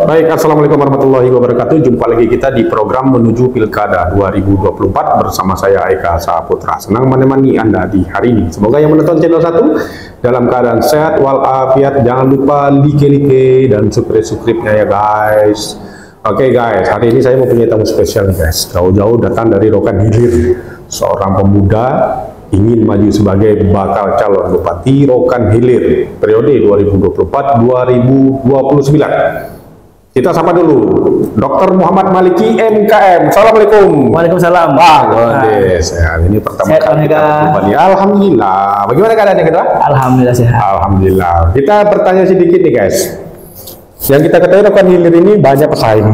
Baik, Assalamualaikum warahmatullahi wabarakatuh. Jumpa lagi kita di program Menuju Pilkada 2024 bersama saya Eka Saputra. Senang menemani Anda di hari ini. Semoga yang menonton channel 1 dalam keadaan sehat walafiat. Jangan lupa like dan subscribe-nya ya guys. Oke guys, hari ini saya mempunyai tamu spesial nih guys. Jauh-jauh datang dari Rokan Hilir, seorang pemuda ingin maju sebagai bakal calon Bupati Rokan Hilir periode 2024-2029. Kita sapa dulu Dr. Muhammad Maliki MKM. Assalamualaikum. Waalaikumsalam. Bang, sehat. Ini pertama kali kita berjumpa nih. Alhamdulillah. Bagaimana keadaannya kita? Alhamdulillah sehat. Alhamdulillah. Kita bertanya sedikit nih guys. Yang kita ketahui Rokan Hilir ini banyak pesaing.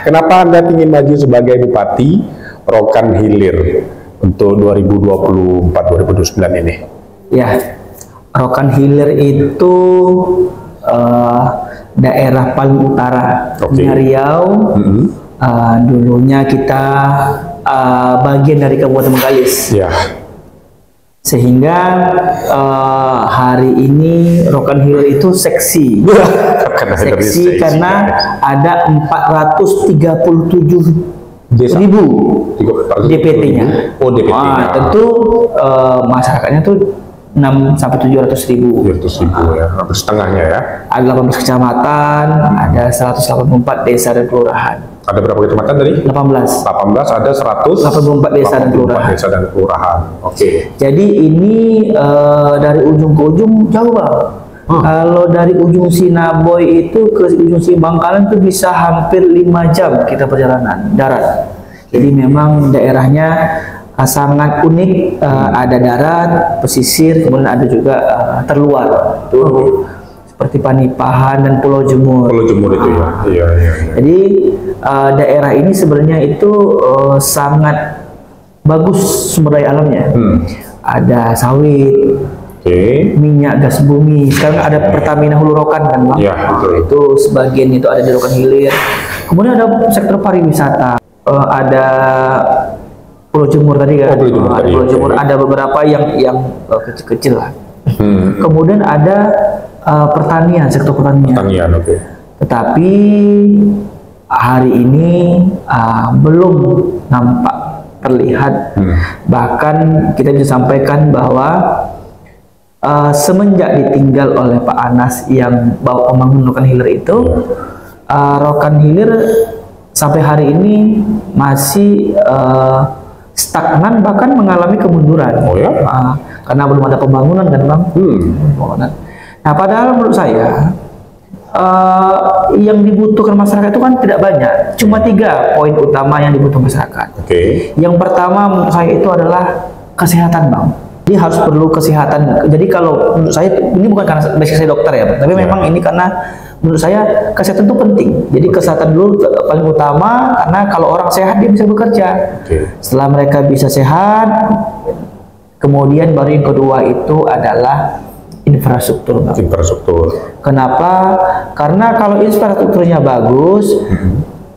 Kenapa Anda ingin maju sebagai Bupati Rokan Hilir untuk 2024-2029 ini? Ya, Rokan Hilir itu daerah paling utara di Riau. Dulunya kita bagian dari Kabupaten Bengkalis. Ya. Sehingga hari ini Rokan Hilir itu seksi. Seksi karena ada 437.000 DPT-nya. Oh, DPT-nya. Tentu masyarakatnya tuh 6 sampai 700.000. 700.000 ya, hampir setengahnya ya. Ada 18 kecamatan, ada 184 desa dan kelurahan. Ada berapa kecamatan tadi? 18. 18, ada 184 desa dan kelurahan. Desa dan kelurahan. Oke. Jadi ini dari ujung ke ujung jauh Bang. Kalau dari ujung Sinaboy itu ke ujung Bangkalan itu bisa hampir 5 jam kita perjalanan darat. Jadi memang daerahnya sangat unik, ada darat, pesisir, kemudian ada juga terluar, itu seperti Panipahan dan Pulau Jemur. Pulau Jemur itu ya. Iya. Jadi daerah ini sebenarnya itu sangat bagus sumber daya alamnya. Ada sawit, minyak, gas bumi. Sekarang ada Pertamina Hulu Rokan kan Bang? Ya, betul. Itu sebagian itu ada di Rokan Hilir. Kemudian ada sektor pariwisata, ada Pulau Jemur tadi kan, Pulau Jemur ada beberapa yang kecil-kecil lah. Kemudian ada pertanian, sektor pertanian. Oke. Tetapi hari ini belum nampak terlihat. Bahkan kita bisa sampaikan bahwa semenjak ditinggal oleh Pak Anas yang bawa pembangunan Rokan Hilir itu, Rokan Hilir sampai hari ini masih stagnan, bahkan mengalami kemunduran. Oh ya? Karena belum ada pembangunan kan Bang. Nah padahal menurut saya yang dibutuhkan masyarakat itu kan tidak banyak, cuma 3 poin utama yang dibutuhkan masyarakat. Yang pertama menurut saya itu adalah kesehatan Bang. Jadi harus perlu kesehatan. Jadi kalau menurut saya ini bukan karena basic saya dokter ya Bang, tapi memang ini karena menurut saya kesehatan itu penting. Jadi kesehatan dulu paling utama, karena kalau orang sehat dia bisa bekerja. Setelah mereka bisa sehat, kemudian baru yang kedua itu adalah infrastruktur. Infrastruktur. Kenapa? Karena kalau infrastrukturnya bagus,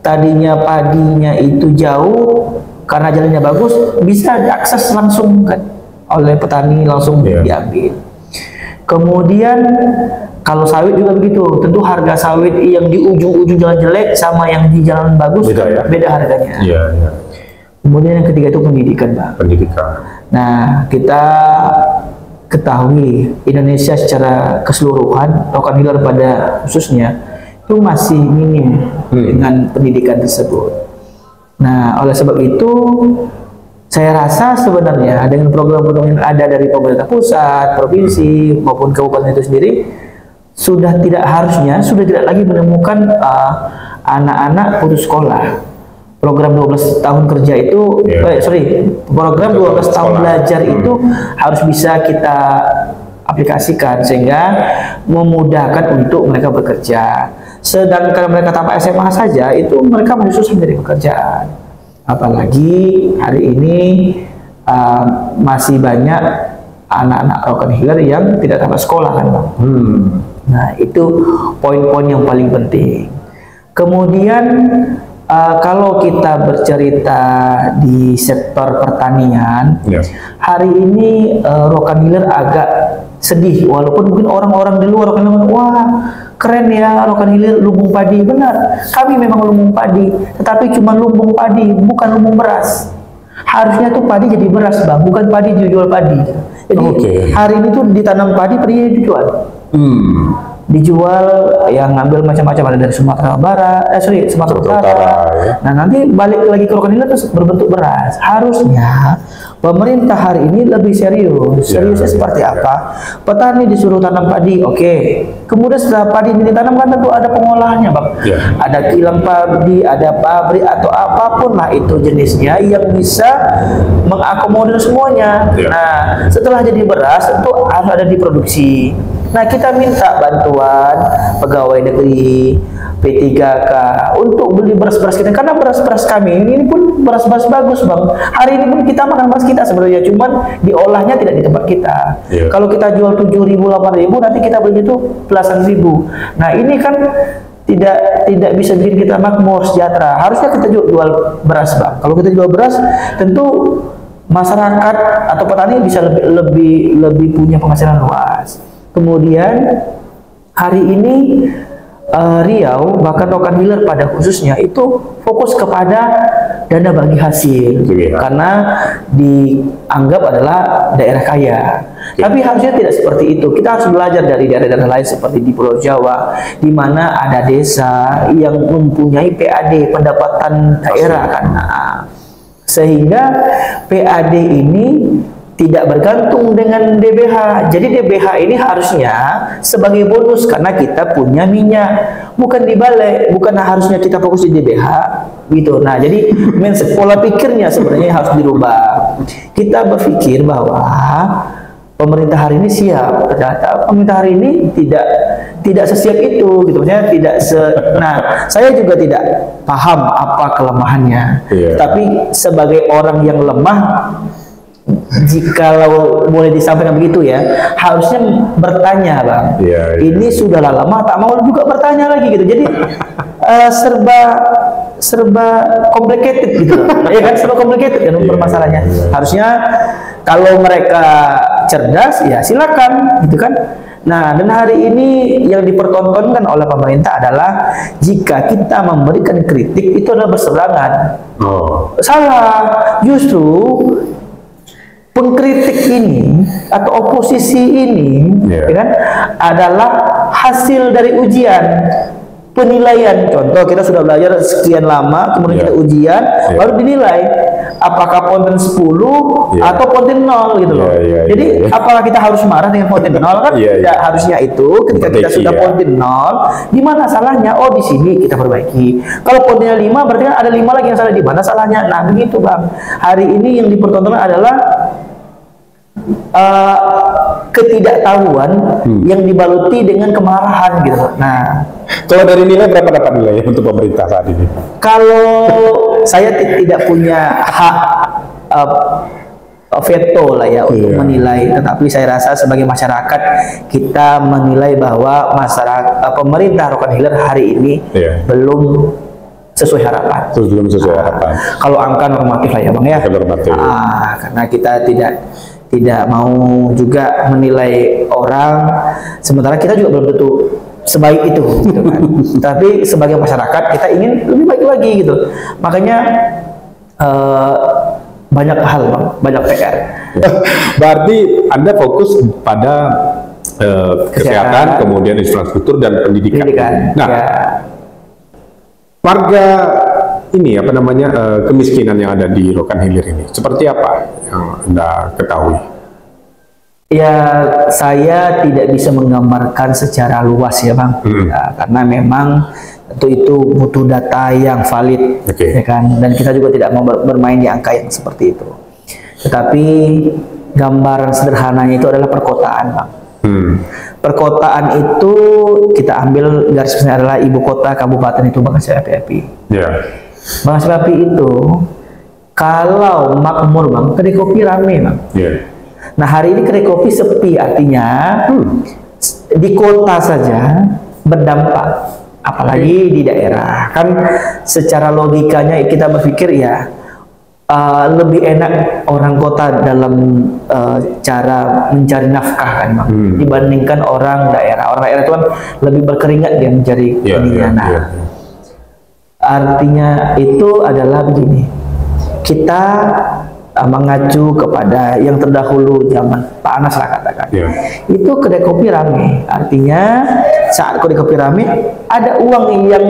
tadinya padinya itu jauh, karena jalannya bagus bisa diakses langsung kan oleh petani, langsung diambil. Kemudian kalau sawit juga begitu, tentu harga sawit yang di ujung-ujung jalan jelek sama yang di jalan bagus beda harganya. Kemudian yang ketiga itu pendidikan Bang. Nah kita ketahui Indonesia secara keseluruhan, Rokan Hilir pada khususnya itu masih minim dengan pendidikan tersebut. Nah oleh sebab itu saya rasa sebenarnya dengan program-program yang ada dari pemerintah pusat, provinsi maupun kabupaten itu sendiri, sudah tidak lagi menemukan anak-anak putus sekolah. Program 12 tahun kerja itu, program 12 tahun belajar itu harus bisa kita aplikasikan sehingga memudahkan untuk mereka bekerja. Sedangkan mereka tamat SMA saja itu mereka masih susah mencari pekerjaan. Apalagi hari ini masih banyak anak-anak Rokan Hilir yang tidak tamat sekolah kan Bang. Nah itu poin-poin yang paling penting. Kemudian Kalau kita bercerita di sektor pertanian, hari ini Rokan Hilir agak sedih, walaupun mungkin orang-orang di luar akan bilang, wah keren ya Rokan Hilir lumbung padi. Benar, kami memang lumbung padi, tetapi cuma lumbung padi, bukan lumbung beras. Harusnya tuh padi jadi beras bang, bukan padi dijual padi. Jadi hari ini tuh ditanam padi dijual. Dijual yang ngambil macam-macam, ada dari Sumatera Barat, Sumatera Utara. Ya. Nah nanti balik lagi ke Rokan Hilir terus berbentuk beras. Harusnya pemerintah hari ini lebih serius. Seriusnya seperti apa? Petani disuruh tanam padi, kemudian setelah padi ini ditanam kan tentu ada pengolahannya bang. Ada kilang padi, ada pabrik atau apapun lah itu jenisnya yang bisa mengakomodir semuanya. Nah setelah jadi beras tentu harus ada diproduksi. Nah kita minta bantuan pegawai negeri P3K untuk beli beras-beras kita, karena beras-beras kami ini pun beras-beras bagus bang. Hari ini pun kita makan beras kita sebenarnya, cuman diolahnya tidak di tempat kita. Kalau kita jual 7.000, 8.000, nanti kita beli itu belasan ribu. Nah ini kan tidak bisa bikin kita makmur sejahtera. Harusnya kita jual beras bang. Kalau kita jual beras, tentu masyarakat atau petani bisa lebih punya penghasilan luas. Kemudian hari ini Riau, bahkan Rokan Hilir pada khususnya itu fokus kepada dana bagi hasil, karena dianggap adalah daerah kaya. Tapi harusnya tidak seperti itu. Kita harus belajar dari daerah-daerah lain seperti di Pulau Jawa, di mana ada desa yang mempunyai PAD, pendapatan daerah kan. Sehingga PAD ini tidak bergantung dengan DBH. Jadi DBH ini harusnya sebagai bonus karena kita punya minyak, bukan dibalik, bukan harusnya kita fokus di DBH gitu. Nah, jadi pola pikirnya sebenarnya harus dirubah. Kita berpikir bahwa pemerintah hari ini siap, ternyata pemerintah hari ini tidak sesiap itu gitu. Maksudnya tidak nah, saya juga tidak paham apa kelemahannya. Tapi sebagai orang yang lemah, jikalau boleh disampaikan begitu ya, harusnya bertanya bang. Ini sudahlah lama tak mau juga bertanya lagi gitu. Jadi serba complicated gitu, ya kan, serba complicated kan permasalahannya. Harusnya kalau mereka cerdas ya silakan gitu kan. Nah, dan hari ini yang dipertontonkan oleh pemerintah adalah jika kita memberikan kritik itu adalah berseberangan. Salah, justru pengkritik ini atau oposisi ini ya kan, adalah hasil dari ujian penilaian. Contoh, kita sudah belajar sekian lama, kemudian kita ujian, baru dinilai apakah konten 10 atau konten 0 gitu loh. Jadi apakah kita harus marah dengan konten 0 kan? Tidak, harusnya itu ketika kita sudah konten 0, di mana salahnya? Oh, di sini kita perbaiki. Kalau kontennya 5, berarti kan ada 5 lagi yang salah, di mana salahnya? Nah, begitu bang. Hari ini yang dipertontonkan adalah ketidaktahuan yang dibaluti dengan kemarahan gitu. Nah, kalau dari nilai berapa dapat nilai untuk pemerintah saat ini? Kalau saya tidak punya hak veto lah ya untuk menilai, tetapi saya rasa sebagai masyarakat kita menilai bahwa pemerintah Rokan Hilir hari ini belum sesuai harapan. Belum sesuai harapan. Kalau angka normatif lah ya bang ya. Karena kita tidak mau juga menilai orang, sementara kita juga belum tentu sebaik itu gitu kan. Tapi sebagai masyarakat kita ingin lebih baik lagi gitu. Makanya banyak hal bang, banyak PR. Berarti Anda fokus pada kesehatan, kemudian infrastruktur dan pendidikan. Nah, warga ini apa namanya kemiskinan yang ada di Rokan Hilir ini seperti apa yang Anda ketahui? Ya, saya tidak bisa menggambarkan secara luas ya bang, karena memang tentu itu butuh data yang valid, ya kan, dan kita juga tidak mau bermain di angka yang seperti itu. Tetapi gambaran sederhananya itu adalah perkotaan bang. Perkotaan itu kita ambil garis besarnya adalah ibu kota kabupaten itu Bangkasan Api-Api. Bangkasan Api itu kalau makmur bang, kedai kopi rame bang. Nah hari ini kedai kopi sepi, artinya di kota saja berdampak apalagi di daerah. Kan secara logikanya kita berpikir ya lebih enak orang kota dalam cara mencari nafkah kan Bang, dibandingkan orang daerah. Orang daerah itu kan lebih berkeringat dia mencari ininya. Nah, artinya itu adalah begini, kita mengacu kepada yang terdahulu zaman Pak Anas lah katakan. Itu kedai kopi rame, artinya saat kedai kopi rame ada uang yang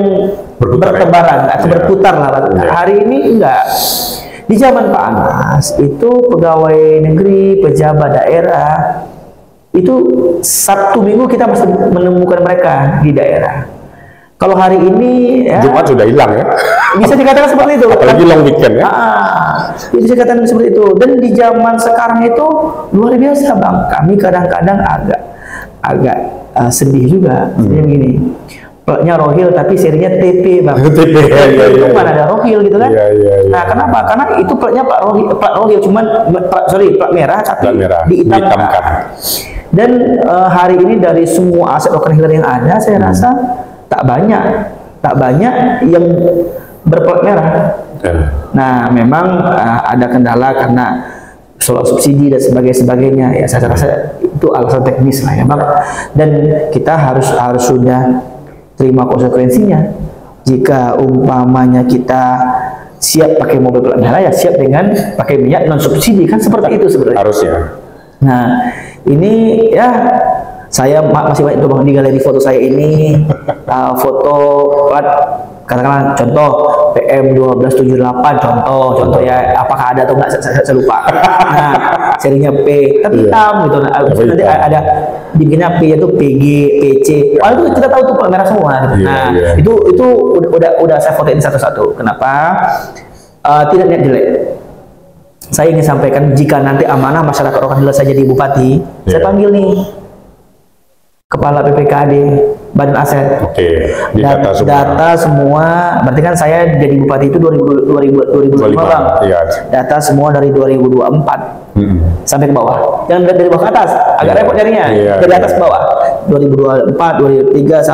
bertebaran atau berputar lah. Hari ini enggak. Di zaman Pak Anas itu pegawai negeri, pejabat daerah itu Sabtu Minggu kita masih menemukan mereka di daerah. Kalau hari ini ya, Jumat sudah hilang ya. Bisa dikatakan seperti itu. Apalagi long weekend ya. Bisa dikatakan seperti itu. Dan di zaman sekarang itu luar biasa Bang. Kami kadang-kadang agak sedih juga. Begini. Platnya Rohil tapi serinya TP Bang. TP itu mana ada Rohil gitu kan? Nah, kenapa? Karena itu platnya plat Rohil cuman plat merah tapi dihitamkan. Dan hari ini dari semua aset broker dealer yang ada, saya rasa tak banyak yang berplat merah. Nah, memang ada kendala karena soal subsidi dan sebagainya. Ya, saya rasa itu alasan teknis lah ya Bang. Dan kita harus sudah terima konsekuensinya. Jika umpamanya kita siap pakai mobil plat merah, ya siap dengan pakai minyak non subsidi, kan seperti itu sebenarnya. Harusnya. Nah, ini ya saya masih banyak tuh Bang di galeri foto saya ini foto plat, katakanlah contoh PM 1278 contoh ya, apakah ada atau enggak saya lupa. Nah, serinya P tapi hitam gitu. Nanti ada dibikinnya P itu PG, PC. Itu kita tahu tuh plat merah semua gitu. Nah, itu udah saya fotoin satu-satu. Kenapa? Tidak niat jelek. Saya ingin sampaikan, jika nanti amanah masyarakat Rokan Hilir saya jadi bupati, saya panggil nih Kepala PPKD, Badan Aset. Data semua, berarti kan saya jadi bupati itu 2025 Bang. Data semua dari 2024 sampai ke bawah. Jangan dari bawah ke atas, agak repot nyarinya. Dari atas ke bawah. 2024, 2023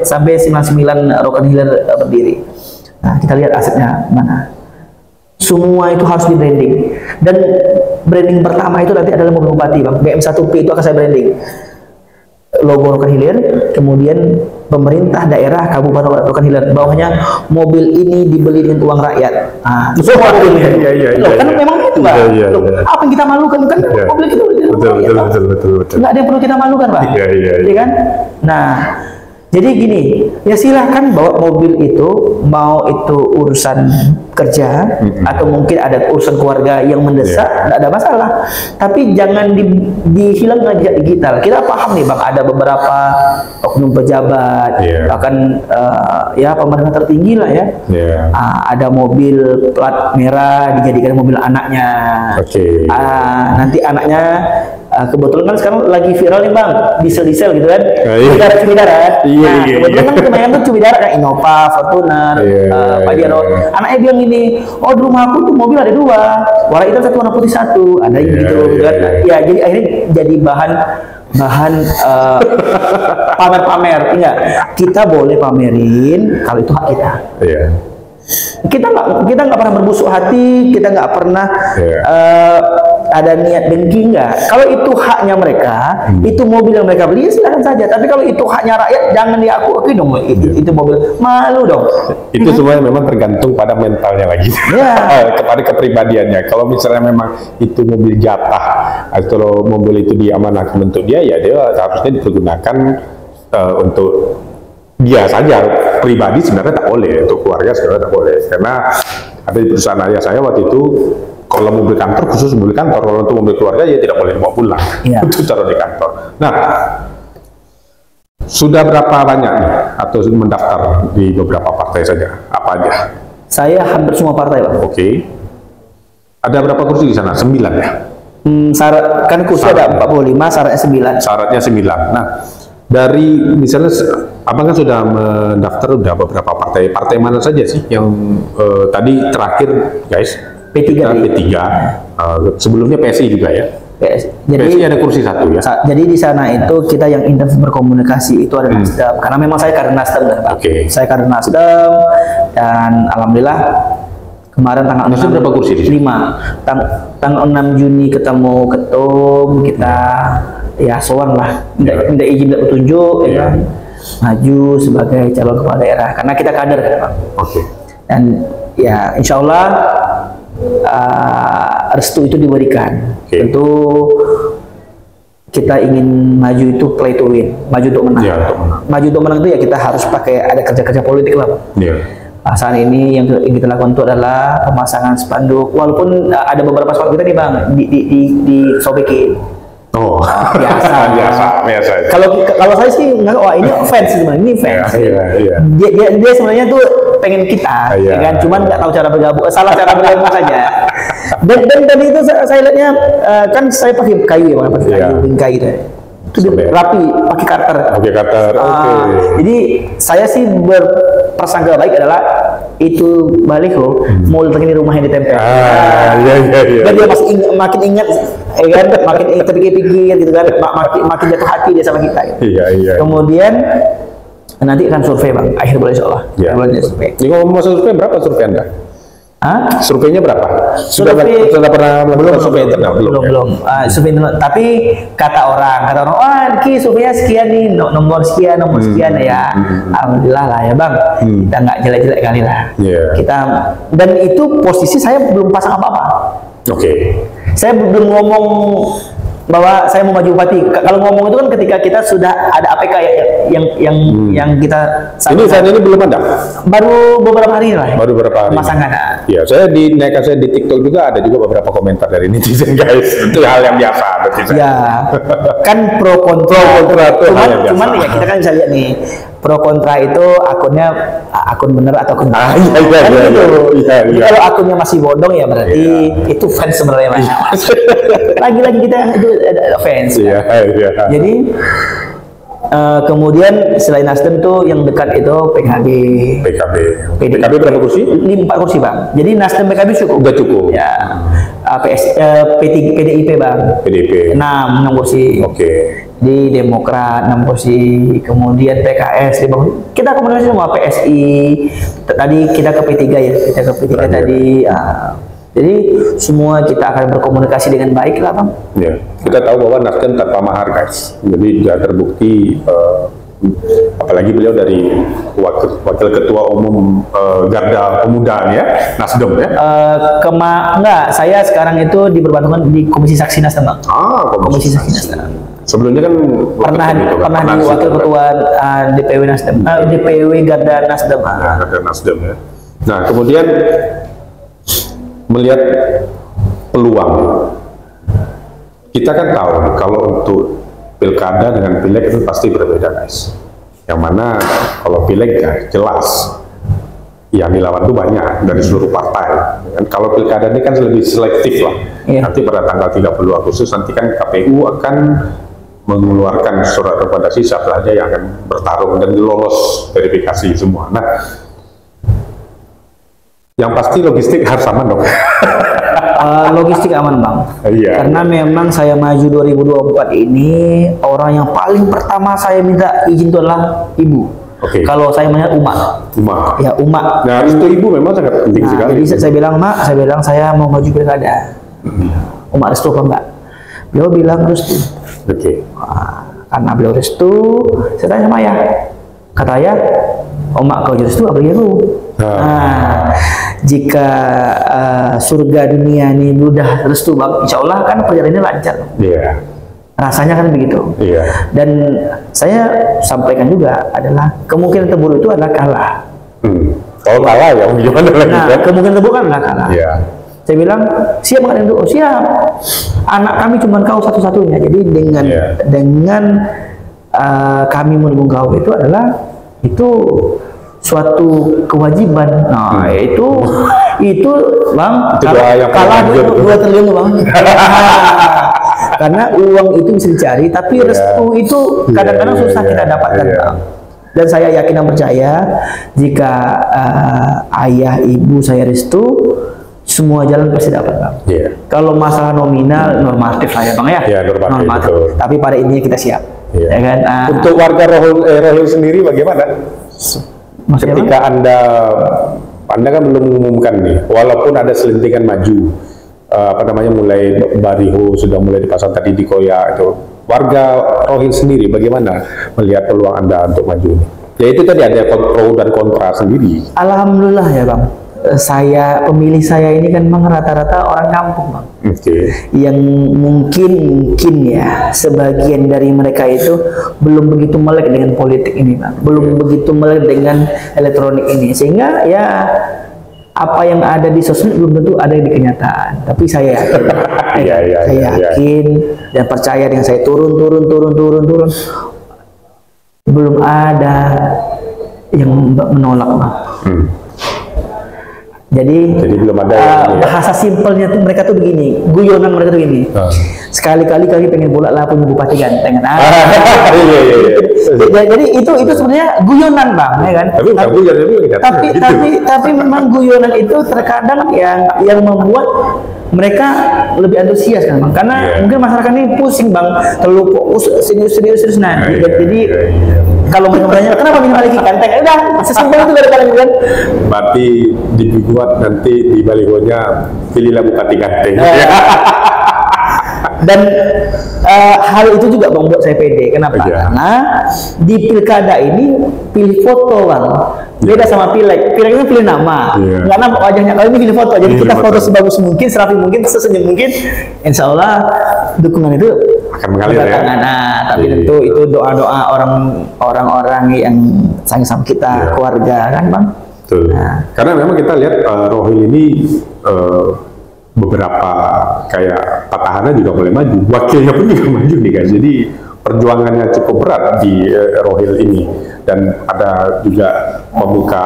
sampai 99 Rokan Hilir berdiri. Nah, kita lihat asetnya mana. Semua itu harus di branding. Dan branding pertama itu nanti adalah mobil bupati Bang. BM1P itu akan saya branding. Logo Rokan Hilir, kemudian pemerintah daerah Kabupaten Rokan Hilir, bawahnya mobil ini dibeli dengan uang rakyat. Semua mobil ini. Kan memang itu Pak. Apa yang kita malukan kan mobil itu betul. Nggak ada yang perlu kita malukan Pak. Iya kan? Nah, jadi gini, ya silahkan bawa mobil itu, mau itu urusan kerja atau mungkin ada urusan keluarga yang mendesak, nggak ada masalah. Tapi jangan dihilangkan jejak digital. Kita paham nih Bang, ada beberapa oknum pejabat, bahkan ya pemerintah tertinggi lah ya. Ada mobil plat merah dijadikan mobil anaknya. Nanti anaknya kebetulan kan sekarang lagi viral nih Bang, diesel gitu kan, Cibidarat. Kebetulan kan kebanyakan tuh Cibidarat kayak Innova, Fortuner, Pajero. Anaknya bilang gini, oh di rumah aku tuh mobil ada 2, warna hitam satu, warna putih satu, ada gitu kan. Ya jadi akhirnya jadi bahan pamer-pamer. Enggak, kita boleh pamerin kalau itu hak kita. Kita nggak pernah berbusuk hati, kita nggak pernah ada niat dengki, nggak. Kalau itu haknya mereka, itu mobil yang mereka beli, silakan saja. Tapi kalau itu haknya rakyat, jangan diakui dong. Itu mobil, malu dong. Itu semuanya memang tergantung pada mentalnya lagi, kepada kepribadiannya. Kalau misalnya memang itu mobil jatah, atau mobil itu diamanahkan untuk dia, ya dia harusnya dipergunakan untuk dia saja pribadi. Sebenarnya tak boleh, untuk keluarga sebenarnya tak boleh, karena ada di perusahaan ayah saya waktu itu, kalau mobil kantor, khusus mobil kantor, kalau untuk mobil keluarga ya tidak boleh dibawa pulang untuk taruh di kantor. Nah, sudah berapa banyak nih atau mendaftar di beberapa partai saja? Apa aja? Saya hampir semua partai Pak. Ada berapa kursi di sana? 9 ya? Syarat kan kursi ada 45, syaratnya 9. Syaratnya 9. Nah, dari misalnya Abang kan sudah mendaftar udah beberapa partai. Partai mana saja sih yang tadi terakhir guys? P3. Sebelumnya PSI juga ya? Jadi ada kursi satu ya. Jadi di sana itu kita yang intens berkomunikasi itu ada Nasdem. Karena memang saya kader Nasdem kan, Pak. Saya kader Nasdem dan alhamdulillah kemarin tanggal Nasdem berapa kursi? 5. Tanggal 6 Juni ketemu ketum kita ya sowan lah. Minta izin dan petunjuk ya kan. Maju sebagai calon kepala daerah karena kita kader kan, Pak. Dan ya insya Allah restu itu diberikan. Tentu kita ingin maju itu play to win, maju untuk menang. Maju untuk menang itu ya kita harus pakai ada kerja-kerja politik lah, Pak. Saat ini yang kita lakukan itu adalah pemasangan spanduk. Walaupun ada beberapa spanduk kita nih Bang di sobekin. Biasa. Kalau saya sih nggak, wah ini fans sebenarnya, ini fans. Dia sebenarnya tuh pengen kita, ya kan? Cuman nggak tahu cara bergabung, salah cara bergabung saja. Dan tadi itu saya lihatnya kan saya pakai kayu ya, pakai kayu bingkai gitu. Itu rapi, pakai cutter. Jadi saya sih berprasangka baik adalah itu baliho mau letaknya di rumah yang ditempel. Dan dia makin ingat, kan? Makin terpikir-pikir gitu kan, makin jatuh hati dia sama kita. Kemudian nanti akan survei Bang, akhir bulan insya Allah. Survei. Ini ngomong survei, berapa survei Anda? Surveinya berapa? Sudah pernah melakukan survei internal? Belum. Survei internal. Tapi kata orang, Ki surveinya sekian nih, nomor sekian ya. Alhamdulillah lah ya Bang. Kita nggak jelek-jelek kali lah. Kita dan itu posisi saya belum pasang apa-apa. Saya belum ngomong bahwa saya mau maju bupati. Kalau ngomong itu kan ketika kita sudah ada APK yang kita saat ini belum ada. Baru beberapa hari lah. Pemasangan. Ya, saya di TikTok juga ada juga beberapa komentar dari netizen guys. Itu hal yang biasa berarti. Ya. Kan pro kontra cuman ya kita kan bisa lihat nih pro kontra itu akunnya akun bener atau akun kalau akunnya masih bodong ya berarti itu fans sebenarnya Mas. Lagi-lagi kita itu fans. Jadi kemudian selain Nasdem tuh yang dekat itu PKB. PKB berapa kursi? 4 kursi Bang. Jadi Nasdem PKB cukup. Udah cukup. Ya. PDIP Bang. 6 kursi. Di Demokrat 6 kursi, kemudian PKS 5 kursi. Kita komunikasi sama PSI. Tadi kita ke P3 ya, tadi. Jadi semua kita akan berkomunikasi dengan baik lah Bang. Kita tahu bahwa Nasdem tanpa mahar guys. Jadi sudah terbukti. Apalagi beliau dari wakil ketua umum Garda Pemuda ya, Nasdem ya. Enggak, saya sekarang itu diperbantukan di Komisi Saksi Nasdem Bang. Komisi Saksi Nasdem. Sebelumnya kan pernah di wakil ketua DPW Nasdem, DPW Garda Nasdem. Garda Nasdem ya. Nah kemudian melihat peluang, kita kan tahu kalau untuk pilkada dengan pileg itu pasti berbeda guys. Yang mana kalau pileg ya jelas yang dilawan itu banyak dari seluruh partai. Dan kalau pilkada ini kan lebih selektif lah. Nanti pada tanggal 30 Agustus nanti kan KPU akan mengeluarkan surat rekomendasi siapa saja yang akan bertarung dan lolos verifikasi semua. Nah, yang pasti logistik harus aman dong. Logistik aman Bang. Karena memang saya maju 2024 ini orang yang paling pertama saya minta izin itu adalah ibu. Kalau saya melihat umat. Ya umat. Nah itu ibu memang sangat penting sekali. Jadi saya bilang saya mau maju pilkada. Umat restu apa enggak? Beliau bilang restu. Karena beliau restu, saya tanya sama ayah. Kata ayah, Mak kau restu apa gitu? Jika surga dunia ini udah restu Bang, insya Allah kan perjalanannya lancar. Rasanya kan begitu. Dan saya sampaikan juga adalah kemungkinan terburuk itu adalah kalah. Kalau kalah ya gimana lagi? Kemungkinan terburuk adalah kalah. Saya bilang siap nggak itu? Siap. Anak kami cuma kau satu-satunya. Jadi dengan kami mendukung kau itu adalah suatu kewajiban. Nah, itu Bang, kalah 2 triliun Bang. Karena uang itu bisa dicari, tapi restu itu kadang-kadang susah kita dapatkan Bang. Dan saya yakin dan percaya jika ayah ibu saya restu, semua jalan pasti dapat bang. Iya. Kalau masalah nominal normatif lah ya bang ya. Iya, normatif, betul. Tapi pada intinya kita siap. Iya. Ya kan? Untuk warga Rohil sendiri bagaimana? Maksudnya Ketika Anda kan belum mengumumkan nih, walaupun ada selentingan maju, mulai baliho sudah mulai dipasang tadi di Koya itu. Warga Rohil sendiri bagaimana melihat peluang Anda untuk maju ini? Ya itu tadi ada pro dan kontra sendiri. Alhamdulillah ya bang. Pemilih saya ini kan memang rata-rata orang kampung bang. Yang mungkin ya sebagian dari mereka itu belum begitu melek dengan politik ini bang, belum begitu melek dengan elektronik ini, sehingga ya apa yang ada di sosmed belum tentu ada di kenyataan. Tapi saya yakin, saya yakin dan percaya dengan saya turun, belum ada yang menolak bang. Jadi belum ada bahasa simpelnya tuh mereka tuh begini, guyonan mereka tuh begini. Sekali-kali kami pengen bola lah punya bupati ganteng. Jadi itu sebenarnya guyonan bang, ya kan? Tapi memang guyonan itu terkadang yang membuat mereka lebih antusias kan bang, karena mungkin masyarakat ini pusing bang, terlalu fokus serius. Nah, jadi kalau mereka bertanya kenapa minum lagi ganteng, udah sesimpel itu kadang-kadang kan. Berarti dibuat nanti di balihonya pilihlah bupati ganteng. Dan hal itu juga bang buat saya pede. Kenapa? Karena di pilkada ini pilih foto bang. Beda sama pileg. Pileg itu pilih nama. Nggak nampak wajahnya. Kalau ini pilih foto. Jadi kita foto sebagus mungkin, serapi mungkin, sesenyum mungkin. Insya Allah dukungan itu akan mengalir ya. Tapi tentu itu doa-doa orang-orang yang sayang sama kita, keluarga kan bang. Betul. Karena memang kita lihat Rohil ini beberapa kayak petahana juga boleh maju, wakilnya pun juga maju nih guys. Jadi perjuangannya cukup berat di Rohil ini, dan ada juga membuka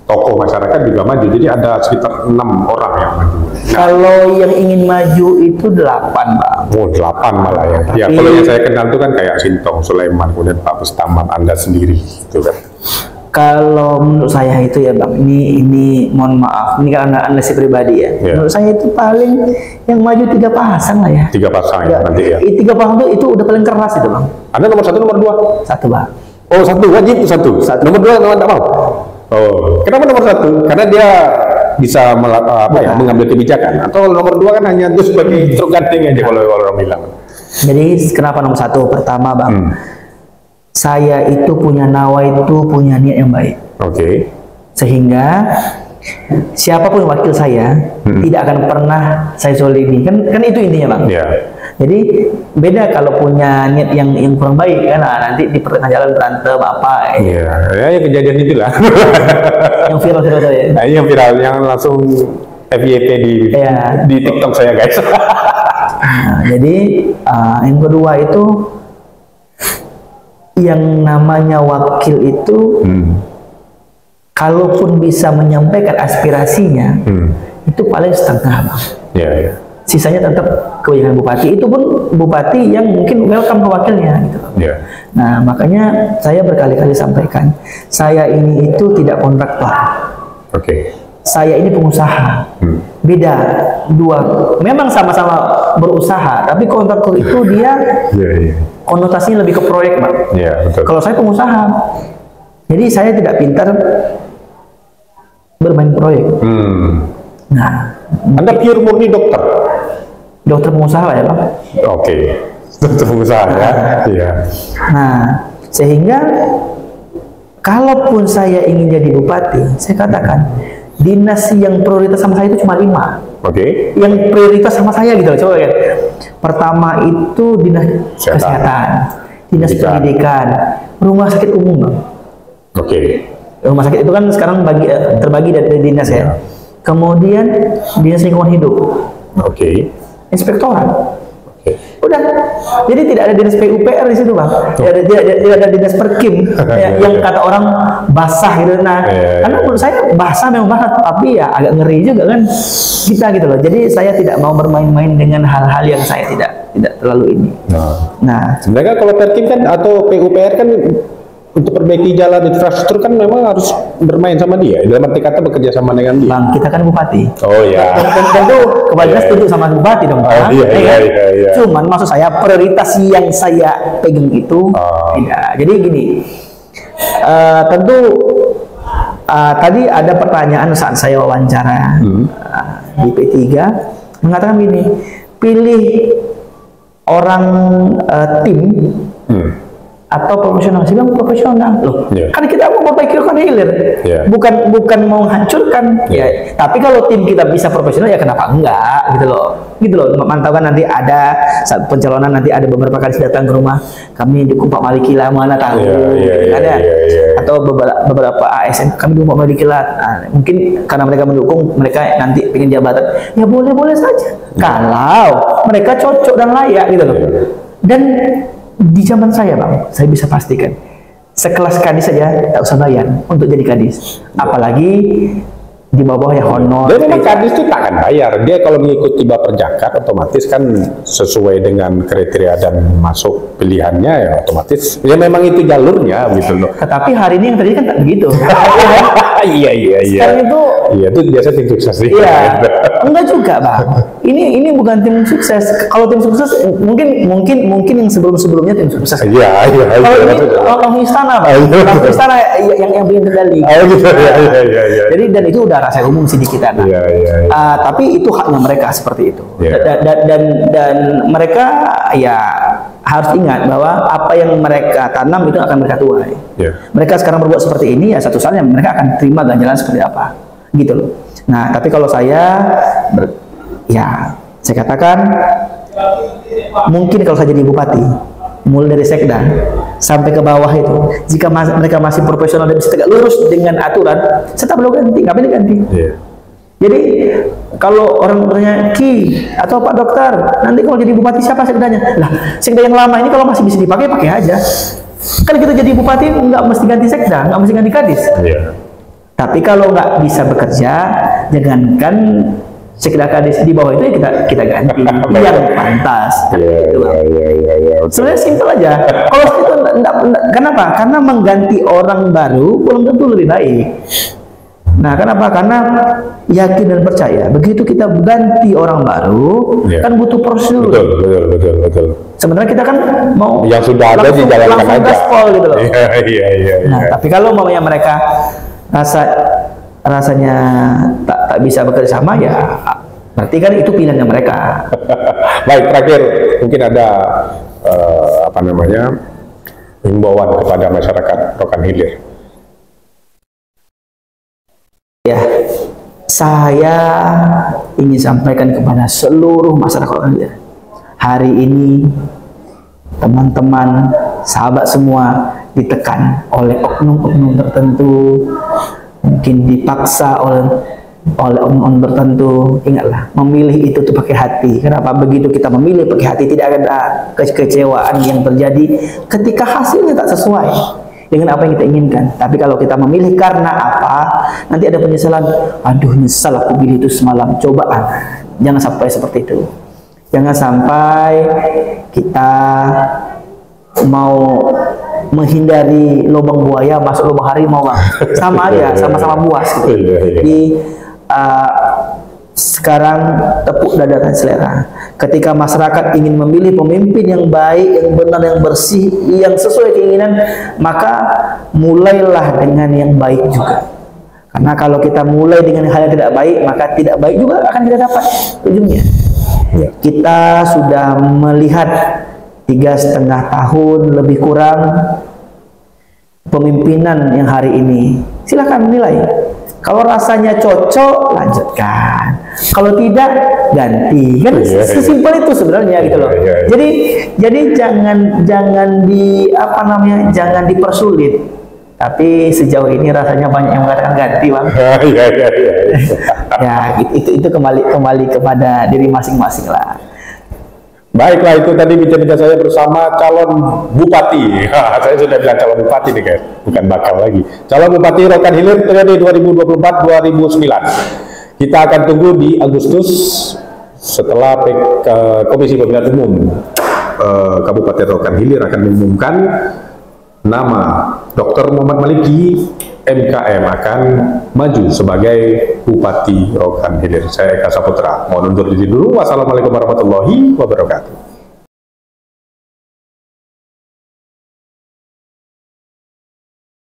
tokoh masyarakat juga maju. Jadi ada sekitar 6 orang yang maju. Kalau yang ingin maju itu 8 bang. Oh 8 malah ya. Ya kalau yang saya kenal itu kan kayak Sintong Sulaiman, kemudian Pak Bustaman, Anda sendiri gitu kan. Kalau menurut saya itu ya bang, ini mohon maaf, ini kan analisis pribadi ya. Menurut saya itu paling yang maju 3 pasang lah ya. 3 pasang ya nanti ya. 3 pasang itu udah paling keras itu bang. Anda nomor 1, nomor 2? 1 bang. Oh 1 wajib itu 1. Nomor 2 tidak mau. Oh kenapa nomor 1? Karena dia bisa mengambil kebijakan. Atau nomor 2 kan hanya itu sebagai truk ganteng aja kalau orang bilang. Jadi kenapa nomor 1? Pertama bang. Saya itu punya punya niat yang baik. Sehingga siapapun wakil saya tidak akan pernah saya zolimi. Kan itu intinya bang. Jadi beda kalau punya niat yang kurang baik kan, nanti di pertengah jalan berantem apa. Ya kejadian itulah. Yang viral ya. Nah, yang viral yang langsung FYP di TikTok saya guys. Jadi yang kedua itu, yang namanya wakil itu kalaupun bisa menyampaikan aspirasinya itu paling setengah bang. Sisanya tetap kewajiban bupati. Itu pun bupati yang mungkin welcome ke wakilnya gitu. Nah makanya saya berkali-kali sampaikan, saya ini itu tidak kontraktor. Saya ini pengusaha. Beda dua. Memang sama-sama berusaha, tapi kontraktor itu dia konotasinya lebih ke proyek, Pak. Kalau saya pengusaha, jadi saya tidak pintar bermain proyek. Nah, Anda pure murni dokter. Dokter pengusaha ya, Pak. Dokter pengusaha ya. Nah, sehingga kalaupun saya ingin jadi bupati, saya katakan dinas yang prioritas sama saya itu cuma 5. Yang prioritas sama saya gitu loh, coba kan. Pertama itu dinas kesehatan, dinas pendidikan, rumah sakit umum, Bang. Rumah sakit itu kan sekarang terbagi dari dinas ya. Kemudian dinas lingkungan hidup. Inspektorat. Udah, jadi tidak ada dinas PUPR di situ, Bang. Tidak ada dinas Perkim yang kata orang basah gitu. Nah, karena menurut saya basah memang basah, tapi ya agak ngeri juga kan kita gitu loh. Jadi saya tidak mau bermain-main dengan hal-hal yang saya tidak terlalu ini. Nah, sebenarnya kalau Perkim kan atau PUPR kan untuk perbaiki jalan infrastruktur kan memang harus bermain sama dia. Dalam arti kata bekerja sama dengan dia. Bang, kita kan bupati. Oh ya. Dan tentu kebanyakan setuju sama bupati dong, Bang. Iya. Cuman maksud saya prioritas yang saya pegang itu tidak. Jadi gini, tentu tadi ada pertanyaan saat saya wawancara di P3 mengatakan gini, pilih orang tim atau profesional. Saya bilang profesional loh. Kan kita mau memperbaiki Rokan Hilir, bukan mau hancurkan. Tapi kalau tim kita bisa profesional ya kenapa enggak gitu loh. Mantau kan nanti ada saat pencalonan, nanti ada beberapa kali datang ke rumah kami dukung Pak Malikila, mana tahu ada atau beberapa ASN kami dukung Pak Malikila. Mungkin karena mereka mendukung, mereka nanti pengen jabatan, ya boleh saja kalau mereka cocok dan layak gitu loh. Dan di zaman saya, Bang, saya bisa pastikan sekelas kadis saja tak usah bayar untuk jadi kadis, apalagi di bawah ya honor. Dia memang kadis itu tak akan bayar. Dia kalau mengikuti Baper Jakat otomatis kan sesuai dengan kriteria dan masuk pilihannya ya otomatis. Ya memang itu jalurnya gitu loh. Tetapi hari ini yang terjadi kan tak begitu. Iya. Sekarang itu itu biasa tim sukses sih. Iya. Enggak juga, Bang. Ini bukan tim sukses. Kalau tim sukses mungkin yang sebelumnya tim sukses. Iya. Kalau ini orang istana, Bang. Orang istana yang bikin kendali. Iya. Jadi dan itu udah rahasia umum sih di kita. Iya. Tapi itu haknya mereka seperti itu. Dan mereka ya harus ingat bahwa apa yang mereka tanam itu akan mereka tuai. Mereka sekarang berbuat seperti ini, ya satu saatnya mereka akan terima ganjalan seperti apa, gitu loh. Nah, tapi kalau saya katakan mungkin kalau saya jadi bupati, mulai dari sekda sampai ke bawah itu, jika mereka masih profesional dan bisa tegak lurus dengan aturan, saya tak perlu ganti, ngapain diganti? Jadi kalau orang bertanya, Ki atau Pak Dokter, nanti kalau jadi bupati siapa sekdanya? Lah, sekda yang lama ini kalau masih bisa dipakai, pakai aja. Kan kita jadi bupati nggak mesti ganti sekda, nggak mesti ganti kadis. Tapi kalau nggak bisa bekerja, jangankan sekda kadis di bawah itu ya kita ganti yang pantas. Sebenarnya simpel aja. Kalau itu kenapa? Karena mengganti orang baru belum tentu lebih baik. Nah, kenapa? Karena yakin dan percaya begitu kita ganti orang baru kan butuh prosedur. Betul. Sebenarnya kita kan mau yang sudah ada dijalankan aja. Gaspol gitu loh. Iya. Nah, tapi kalau maunya mereka rasanya tak bisa bekerja sama, ya berarti kan itu pilihannya mereka. Baik, terakhir mungkin ada himbauan kepada masyarakat Rokan Hilir. Ya, saya ingin sampaikan kepada seluruh masyarakat Rokan Hilir. Hari ini teman-teman, sahabat semua ditekan oleh oknum-oknum tertentu, mungkin dipaksa oleh oknum tertentu. Ingatlah, memilih itu tuh pakai hati. Kenapa? Begitu kita memilih pakai hati, tidak ada kekecewaan yang terjadi ketika hasilnya tak sesuai dengan apa yang kita inginkan. Tapi kalau kita memilih karena apa, nanti ada penyesalan. Aduh, nyesal aku pilih itu semalam. Cobaan, jangan sampai seperti itu. Jangan sampai kita mau menghindari lubang buaya masuk lubang harimau, Bang. Sama aja, sama-sama buas gitu. Jadi sekarang tepuk dada dan selera. Ketika masyarakat ingin memilih pemimpin yang baik, yang benar, yang bersih, yang sesuai keinginan, maka mulailah dengan yang baik juga. Karena kalau kita mulai dengan hal yang tidak baik, maka tidak baik juga akan kita dapat ujungnya. Kita sudah melihat 3,5 tahun lebih kurang pemimpinan yang hari ini. Silakan nilai. Kalau rasanya cocok, lanjutkan. Kalau tidak, ganti. Kan sesimpel itu sebenarnya gitu loh. Jadi jangan jangan dipersulit. Tapi sejauh ini rasanya banyak yang mengatakan ganti, Bang. Ya, itu kembali kepada diri masing-masing lah. Baiklah, itu tadi bincang-bincang saya bersama calon bupati. Saya sudah bilang calon bupati nih, guys, bukan bakal lagi. Calon bupati Rokan Hilir periode 2024-2029. Kita akan tunggu di Agustus setelah Komisi Pemilihan Umum Kabupaten Rokan Hilir akan mengumumkan nama Dr. Muhammad Maliki MKM akan maju sebagai Bupati Rokan Hilir. Saya Eka Saputra. Mohon undur diri dulu. Wassalamualaikum warahmatullahi wabarakatuh.